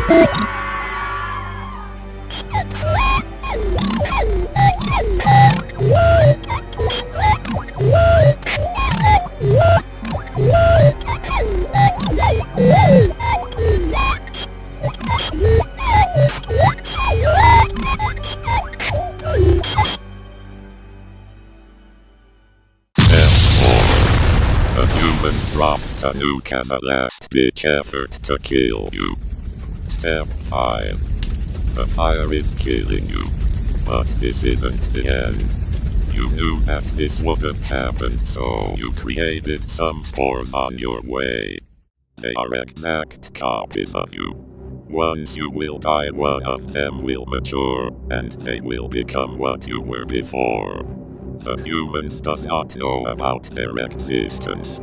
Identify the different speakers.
Speaker 1: A human dropped a nuke as a last-ditch effort to kill you. Step 5. The fire is killing you. But this isn't the end. You knew that this wouldn't happen, so you created some spores on your way. They are exact copies of you. Once you will die, one of them will mature, and they will become what you were before. The humans does not know about their existence.